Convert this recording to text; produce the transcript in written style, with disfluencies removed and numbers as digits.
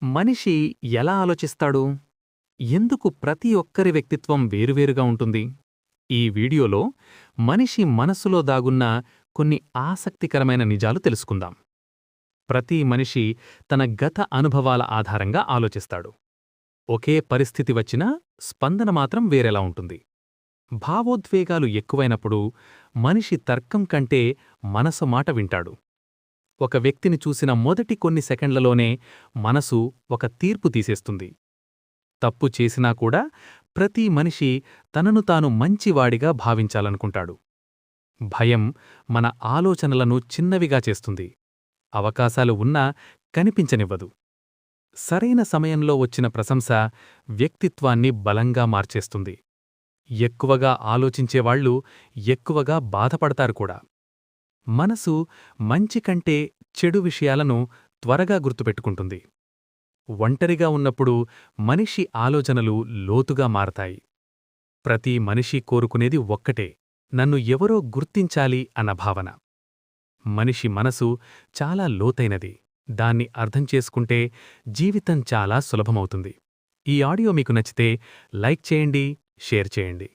మనిషి ఎలా ఆలోచిస్తాడు? ఎందుకు ప్రతి ఒక్కరి వ్యక్తిత్వం వేరువేరుగా ఉంటుంది? ఈ వీడియోలో మనిషి మనస్సులో దాగున్న కొన్ని ఆసక్తికరమైన నిజాలు తెలుసుకుందాం. ప్రతి మనిషి తన గత అనుభవాల ఆధారంగా ఆలోచిస్తాడు. ఒకే పరిస్థితి వచ్చినా స్పందన మాత్రం వేరేలా ఉంటుంది. భావోద్వేగాలు ఎక్కువైనప్పుడు మనిషి తర్కం కంటే మనసు మాట వింటాడు. ఒక వ్యక్తిని చూసిన మొదటి కొన్ని సెకండ్లలోనే మనసు ఒక తీర్పు తీసేస్తుంది. తప్పు చేసినా కూడా ప్రతి మనిషి తనను తాను మంచివాడిగా భావించాలనుకుంటాడు. భయం మన ఆలోచనలను చిన్నవిగా చేస్తుంది. అవకాశాలు ఉన్నా కనిపించనివ్వదు. సరైన సమయంలో వచ్చిన ప్రశంస వ్యక్తిత్వాన్ని బలంగా మార్చేస్తుంది. ఎక్కువగా ఆలోచించేవాళ్లు ఎక్కువగా బాధపడతారు కూడా. మనసు మంచి కంటే చెడు విషయాలను త్వరగా గుర్తుపెట్టుకుంటుంది. ఒంటరిగా ఉన్నప్పుడు మనిషి ఆలోచనలు లోతుగా మారతాయి. ప్రతి మనిషి కోరుకునేది ఒక్కటే, నన్ను ఎవరో గుర్తించాలి అన్న భావన. మనిషి మనసు చాలా లోతైనది. దాన్ని అర్థం చేసుకుంటే జీవితం చాలా సులభమవుతుంది. ఈ ఆడియో మీకు నచ్చితే లైక్ చేయండి, షేర్ చేయండి.